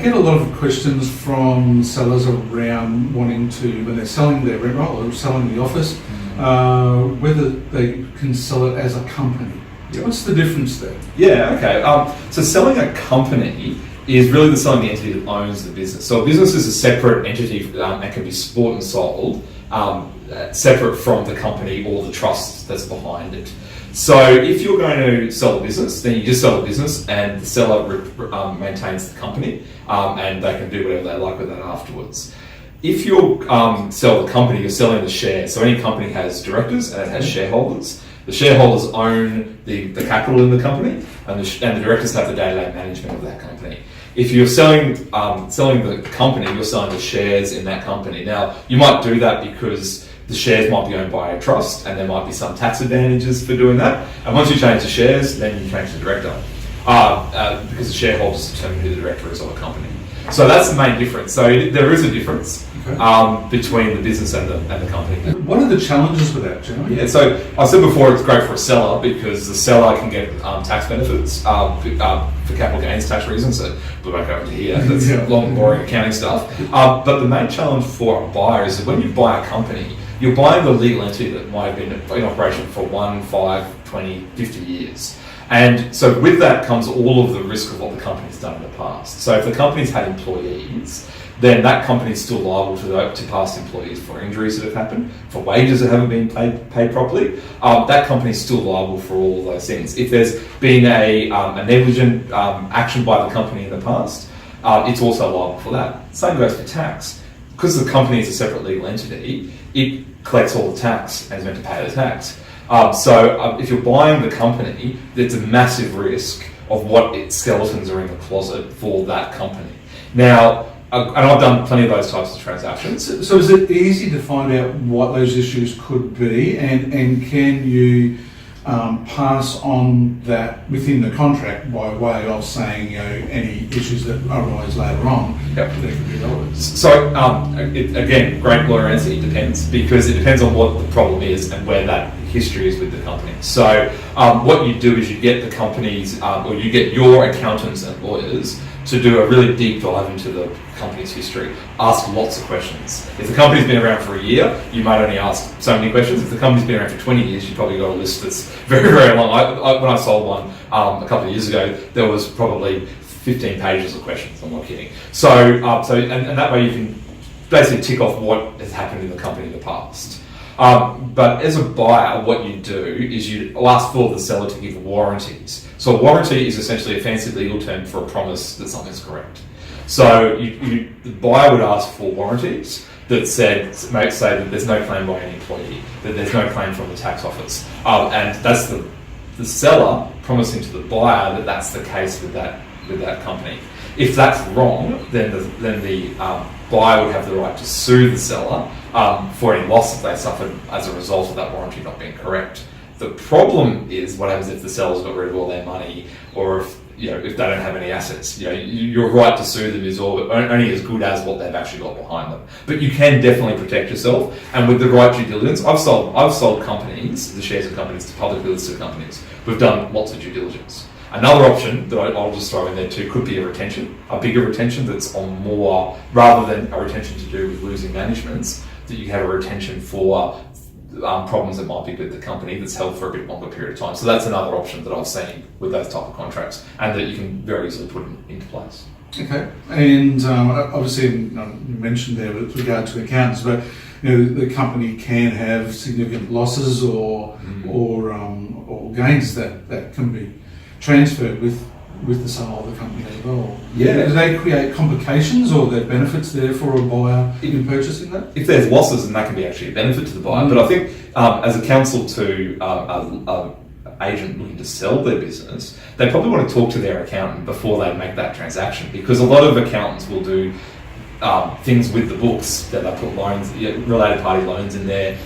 get a lot of questions from sellers around wanting to, when they're selling their rent roll or selling the office, whether they can sell it as a company. What's the difference there? Yeah, okay. So selling a company is really the selling the entity that owns the business. So a business is a separate entity and can be bought and sold separate from the company or the trust that's behind it. So if you're going to sell a business, then you just sell the business and the seller maintains the company and they can do whatever they like with that afterwards. If you sell the company, you're selling the shares. So any company has directors and it has shareholders. The shareholders own the capital in the company and the directors have the day-to-day management of that company. If you're selling the company, you're selling the shares in that company. Now, you might do that because the shares might be owned by a trust and there might be some tax advantages for doing that. And once you change the shares, then you change the director because the shareholders determine who the director is of a company. So that's the main difference. So there is a difference between the business and the company. What are the challenges with that, generally? Yeah, so I said before it's great for a seller because the seller can get tax benefits for capital gains tax reasons that we won't go into here. That's long, boring accounting stuff. But the main challenge for a buyer is that when you buy a company, you're buying the legal entity that might have been in operation for 1, 5, 20, 50 years. And so with that comes all of the risk of what the company's done in the past. So if the company's had employees, then that company's still liable to past employees for injuries that have happened, for wages that haven't been paid properly. That company's still liable for all of those things. If there's been a negligent action by the company in the past, it's also liable for that. Same goes for tax. Because the company is a separate legal entity, it collects all the tax and is meant to pay the tax. So if you're buying the company, there's a massive risk of what skeletons are in the closet for that company. Now, and I've done plenty of those types of transactions. So is it easy to find out what those issues could be, and can you pass on that within the contract by way of saying, any issues that arise later on that could be relevant? So again, great lawyer answer, it depends, because it depends on what the problem is and where that history is with the company. So what you do is you get the companies, or you get your accountants and lawyers to do a really deep dive into the company's history. Ask lots of questions. If the company's been around for a year, you might only ask so many questions. If the company's been around for 20 years, you've probably got a list that's very, very long. When I sold one a couple of years ago, there was probably 15 pages of questions. I'm not kidding. So and that way you can basically tick off what has happened in the company in the past. But as a buyer, what you do is you ask for the seller to give warranties. So a warranty is essentially a fancy legal term for a promise that something's correct. So the buyer would ask for warranties that might say that there's no claim by an employee, that there's no claim from the tax office, and that's the seller promising to the buyer that that's the case with that company. If that's wrong, then the buyer would have the right to sue the seller for any loss that they suffered as a result of that warranty not being correct. The problem is what happens if the seller's got rid of all their money, or if they don't have any assets. Your right to sue them is only as good as what they've actually got behind them. But you can definitely protect yourself, and with the right due diligence, I've sold companies, the shares of companies, to publicly listed companies. We've done lots of due diligence. Another option that I'll just throw in there too could be a retention, a bigger retention that's on more, rather than a retention to do with losing managements, that you have a retention for problems that might be with the company that's held for a bit longer period of time. So that's another option that I've seen with those type of contracts, and that you can very easily put into place. Okay, and obviously you mentioned there with regard to accountants, but the company can have significant losses or gains that can be transferred with the sale of the company as well. Yeah. Do they create complications, or are there benefits there for a buyer in purchasing that? If there's losses, then that can be actually a benefit to the buyer. But I think as a counsel to an agent looking to sell their business, they probably want to talk to their accountant before they make that transaction, because a lot of accountants will do things with the books that they put loans, related party loans in there.